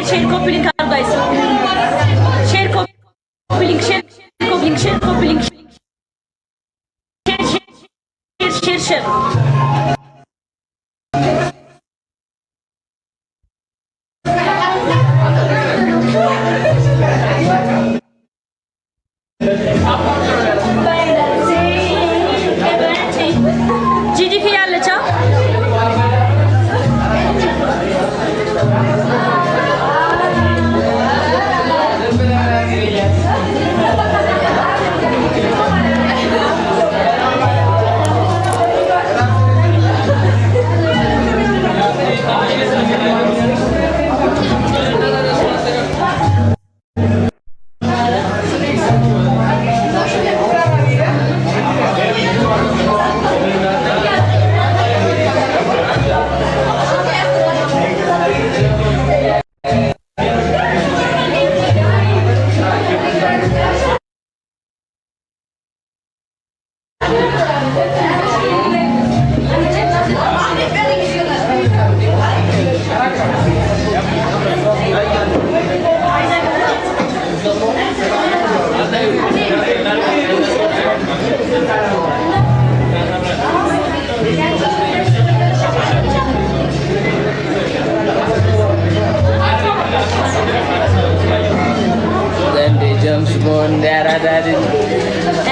share copy link guys. Share copy link, share copy link, share copy link. Share. Gigi ki yallacha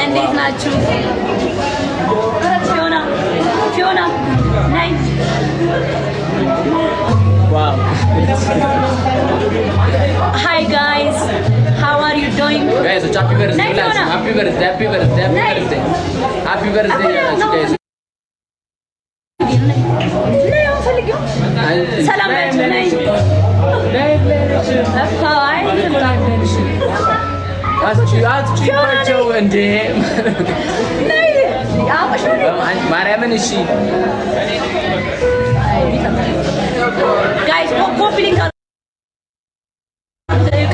እንዴት ናችሁ? ፊዮና ናይ ዋው Hi guys, how are you doing? Guys, happy birthday. Happy birthday. Happy birthday. Happy birthday guys. ሰላም ናችሁ? ናይ አትጩባቸው እንዴ ማርያምን። እሺ ጋይስ ኮፒ ሊንክ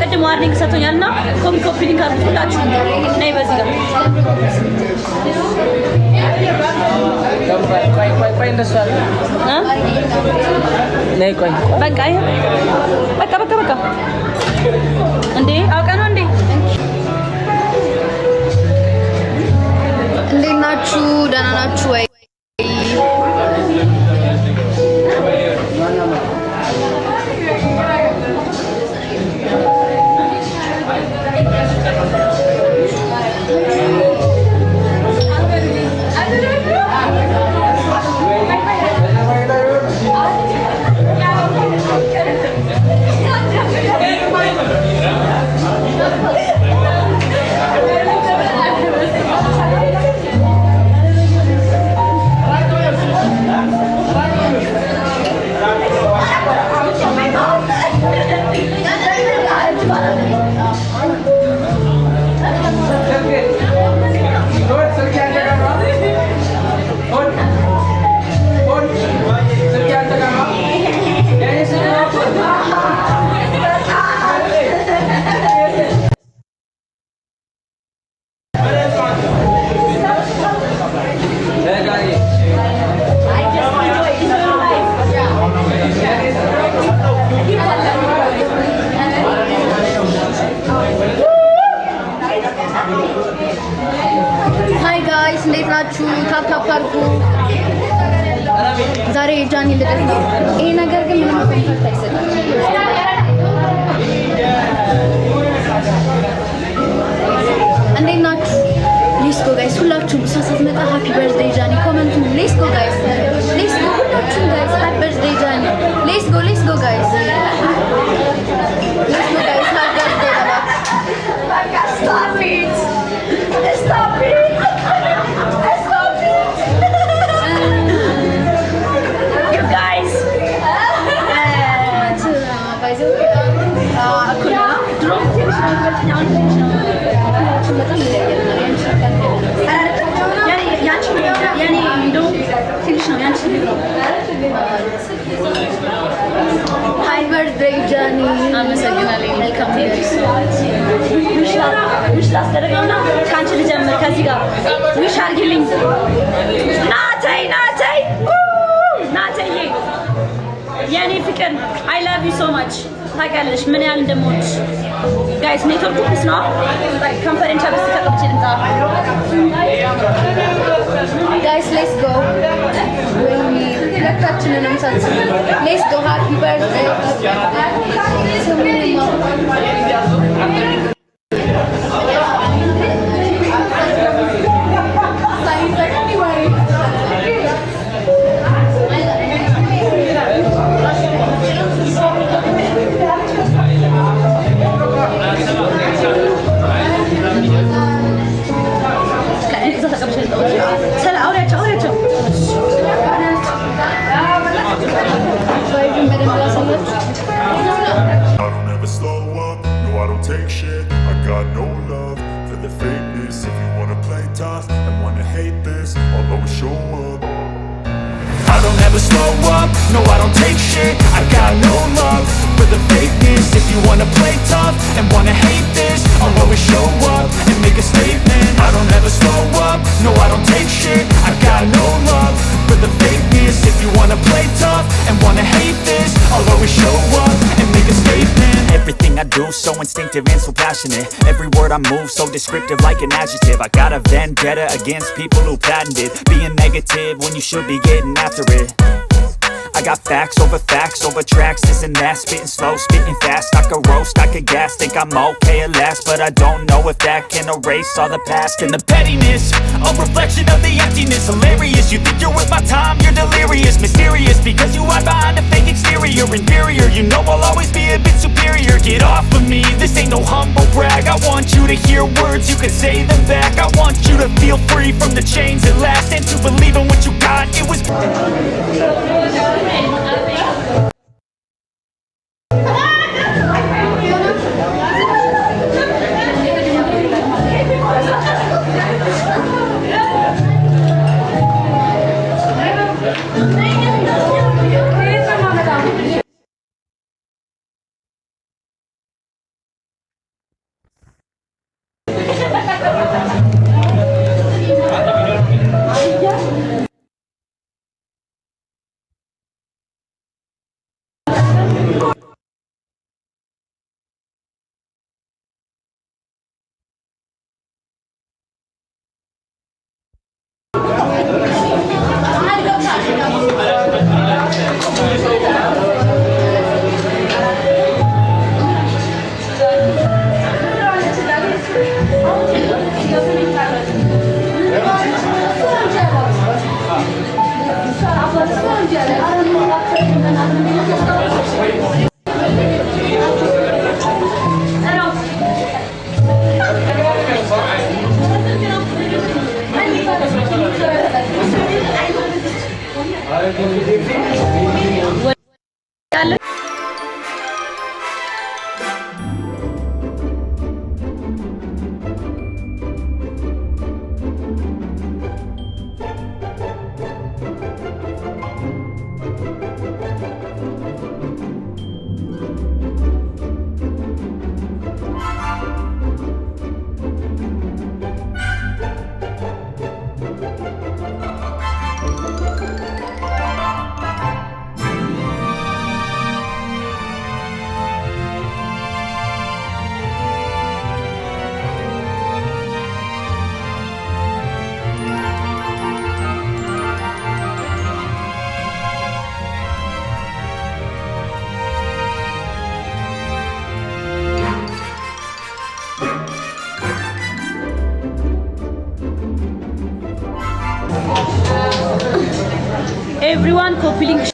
ቅድም ዋርኒንግ ሰጥቶኛልና ኮፒ ሊንክ አድርጉላችሁ። ነይ በዚህ ጋር ቆይ እንደሱ አለ ነይ ቆይ በቃ እንዴ አውቀ ነው እንዴ? እንዴት ናችሁ? ደህና ናችሁ ወይ? Hi guys, እንዴት ናችሁ? ታፕታፕ አድርጉ። ዛሬ ጃኒ ልደት ነው። ይሄ ነገር ግን ምንም ኮንፈርት አይሰጥም። እንዴት ናችሁ? ሌትስ ጎ ጋይስ፣ ሁላችሁም ሳትመጣ ሃፒ በርዝዴይ ጃኒ ኮመንቱ። ሌትስ ጎ ጋይስ፣ ሌትስ ጎ ሁላችሁም ጋይስ፣ ሃፒ በርዝዴይ ጃኒ። ሌትስ ጎ ጋይስ፣ ሌትስ ጎ ጋይስ፣ ሃፒ በርዝዴይ በላት። Stop it! Stop it! Stop it! You guys! Hi birthday Johnny. አመሰግናለሁ። መልካም ዊሽ ላስደረገውና ካንቺ ልጀምር ከዚህ ጋር ዊሽ አድርጊልኝ። ናተይ የኔ ፍቅር አይ ላቭ ዩ ሶ ማች። ታውቂያለሽ ምን ያህል እንደምወድሽ። ጋይስ ኔትወርክ ፒስ ነው። ኮንፈረንስ አብስ ተቀብቼ ልምጣ። ጋይስ ሌትስ ጎ። ሁለታችንንም ሳንስ ሌትስ ጎ ሃፒ በርዝዴይ Take shit, I got no love for the fakeness. If you wanna play tough and wanna hate this, I'll always show up. I don't ever slow up, no I don't take shit. I got no love for the fakeness. If you wanna play tough and wanna hate this, I'll always show up and make a statement. I don't ever slow up, no I don't take shit. I got no love for the fakeness. If you wanna play tough and wanna hate this, I'll always show up and make a statement. Everything I do so instinctive and so passionate. Every word I move so descriptive like an adjective. I got a vendetta against people who patented being negative when you should be getting after it. I got facts over tracks, this and that. Spitting slow, spitting fast, I could roast, I could gas. Think I'm okay at last, but I don't know if that can erase all the past. And the pettiness, a reflection of the emptiness. Hilarious, you think you're worth my time, you're delirious. Mysterious, because you hide behind a fake exterior. Inferior, you know I'll always be a bit superior. Get off of me, this ain't no humble brag. I want you to hear words, you can say them back. I want you to feel free from the chains at last, and to believe in what you got, it was Everyone copy link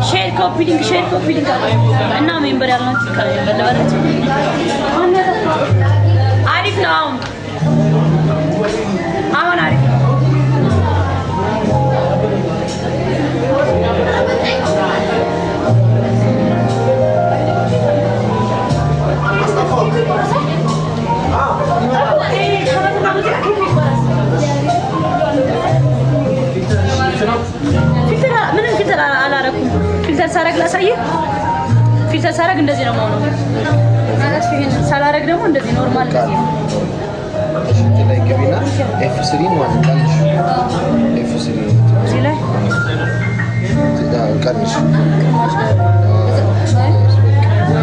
share copy link እና ሜምበር ያልናችሁ ከበለበለች አሪፍ ነው አሁን አሪፍ ነው ፊልተር አላረኩም ፊልተር ሳረግ ላሳየህ ፊልተር ሳረግ እንደዚህ ነው ማለት ነው ሳላረግ ደግሞ እንደዚህ ኖርማል እንደዚህ ነው እሺ ላይ ገቢና F3 ማለት ቀንሽ F3 እዚህ ላይ ቀንሽ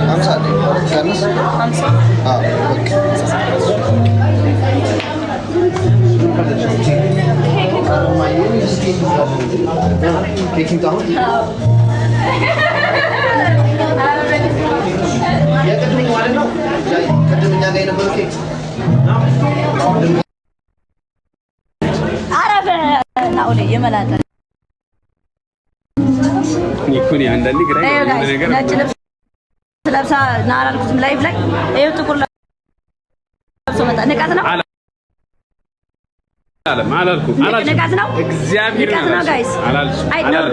50 ላይ ቀንስ 50 ኦኬ Taking down? አረፈ ናውሌ የመላጠ ይኩን አንዳንዴ ግራ ነገር ነጭ ልብስ ለብሳ ናራልኩትም ላይቭ ላይ ይሄው ጥቁር ለብሶ መጣ ንቃት ነው አላልኩም ንቃት ነው እግዚአብሔር ነው ጋይስ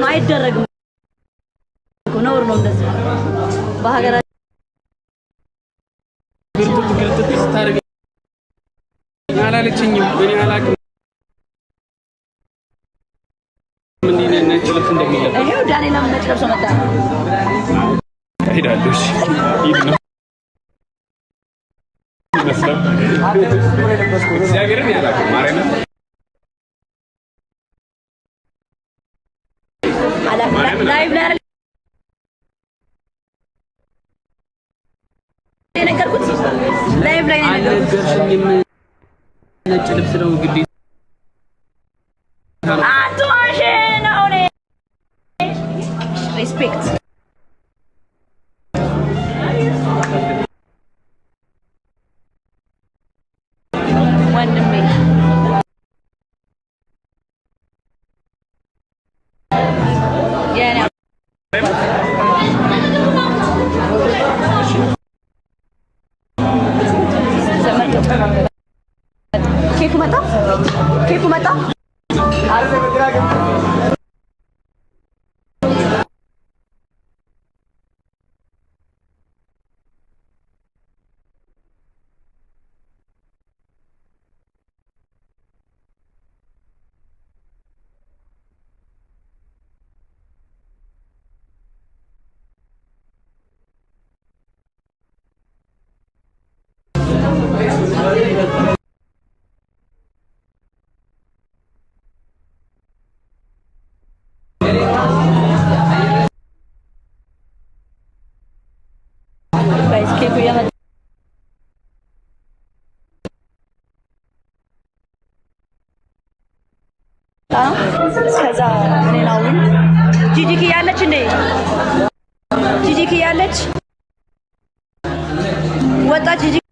አይደረግም ነውር ነው እንደዚህ በሀገራችን ግልጥ ስታረግ አላለችኝም እኔ አላውቅም ምን ነጭ ልብስ እንደሚለብስ ይሄው ዳንኤል ነጭ ለብሶ መጣ ሄዳለሁ እሺ ሂድ ነው እግዚአብሔርን ያላውቅም ማርያምን ላይቭ ላይ የነገርኩት ላይቭ ላይ አልነገርሽኝም ነጭ ልብስ ነው ግዴታ አትዋሽ ነው ሪስፔክት ወንድሜ የኔ ኬኩ መጣ ኬኩ እየመጣ ከዛ ሌላውን ጂጂክ ያለች እንዴ ጂጂክ ያለች ወጣች ጂጂክ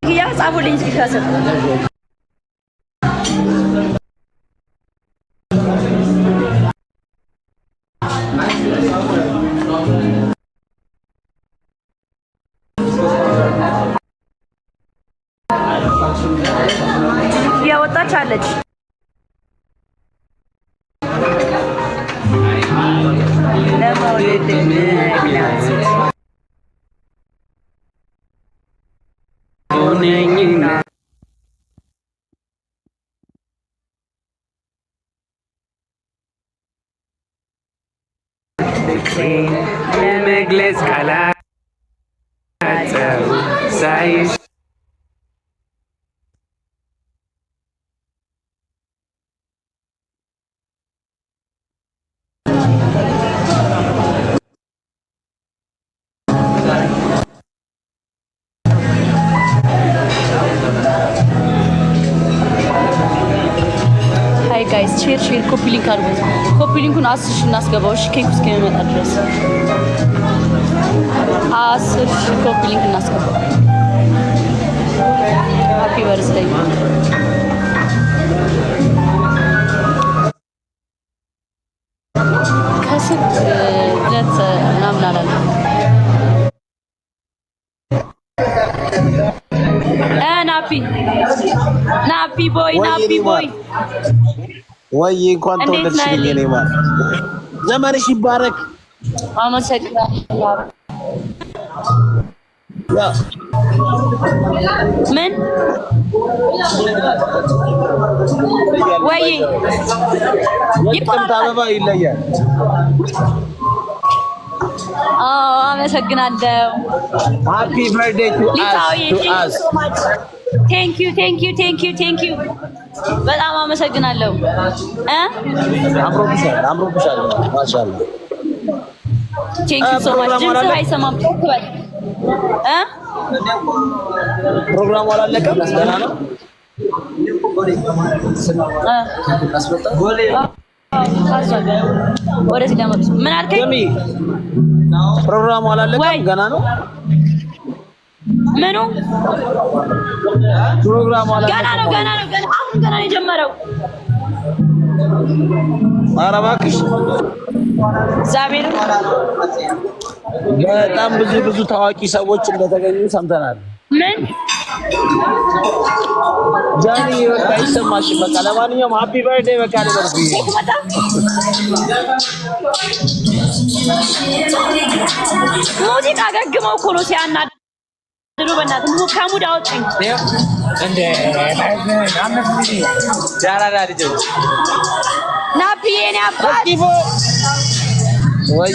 ያ ጻፉልኝ እስኪ ከስር ያወጣች አለች ለማውለድ ምክንያት ሆነኝና ፍቅሬን ለመግለጽ ቃላት ሳይሽ ጋይስ ሼር ኮፒ ሊንክ አድርጉት። ኮፒ ሊንኩን 10 ሺህ እናስገባው። እሺ ኬክ እስከሚመጣ ድረስ 10 ሺህ ኮፒ ሊንክ እናስገባው። ሃፒ በርዝዴይ ከስንት ዕለት ምናምን አላለም። ናፒ ቦይ ወይ እንኳን ተወለድሽልኝ። እኔ ማለት ዘመንሽ ይባረክ። አመሰግናለሁ። ምን ወይ የጥቅምት አበባ ይለያል። አመሰግናለሁ። ሃፒ በርዝዴይ ቱ አስ ቴንክ ዩ በጣም አመሰግናለሁ። አምሮብሻል ማሻአላ። ቴንክ ዩ ሶ ማች። ድምፅህ አይሰማም። ፕሮግራሙ አላለቀም። ገና ነው። ወደዚህ ለመጡ ምን አልከኝ? ፕሮግራሙ አላለቀም። ገና ነው። ምኑ ፕሮግራሙ አላለቀም። ገና አሁን ገና ነው የጀመረው። ኧረ እባክሽ እግዚአብሔር በጣም ብዙ ታዋቂ ሰዎች እንደተገኙ ሰምተናል። ምን ጃኒ በቃ ይሰማሽ። በቃ ለማንኛውም ሃፒ በርዝዴይ በቃ ለበርዚ ሙዚቃ ገግመው እኮ ነው ሲያናድዱ። በእናትህ ከሙድ አወጣኝ እንደ ዳራዳ ልጆች ናፒዬ እኔ አባት ወይ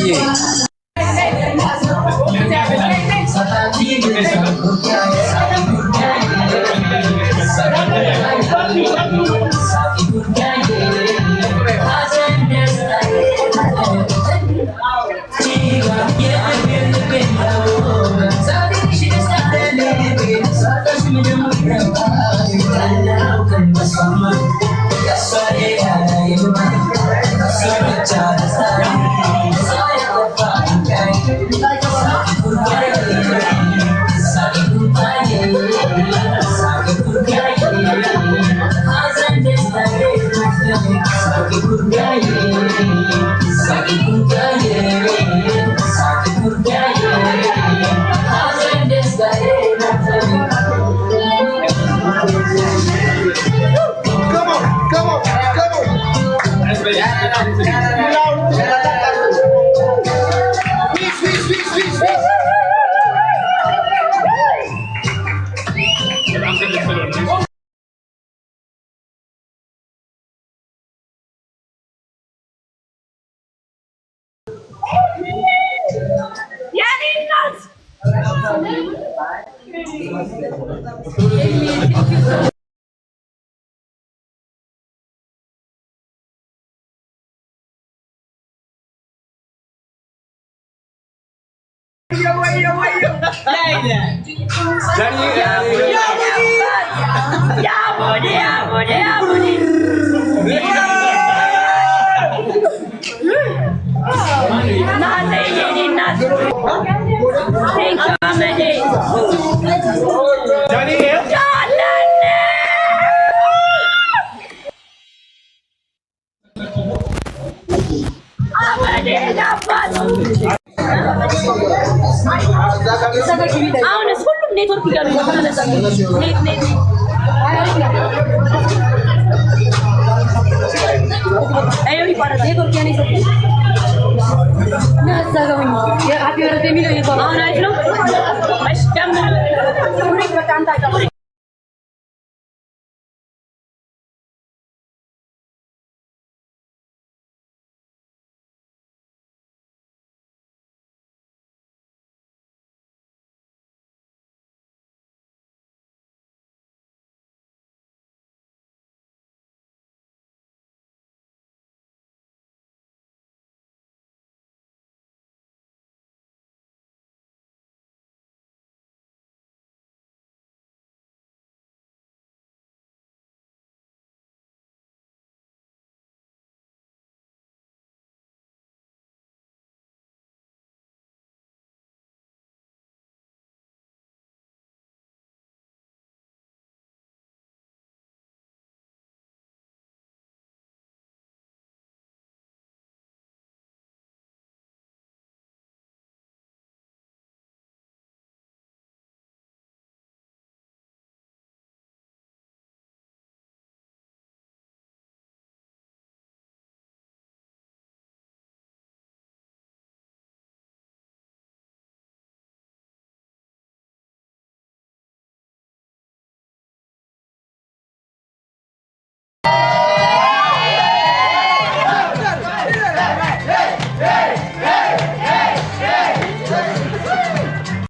አሁንስ ሁሉም ኔትወርክ እያሉ ኔት አዩ ይባላል። ኔትወርክ ያኔ ሰው ናዛጋውኝ የሃፒ በርዝዴይ የሚለው ይባላል። አሁን አይደለም። እሺ ደም ሁሉ በጣም ታውቃለህ።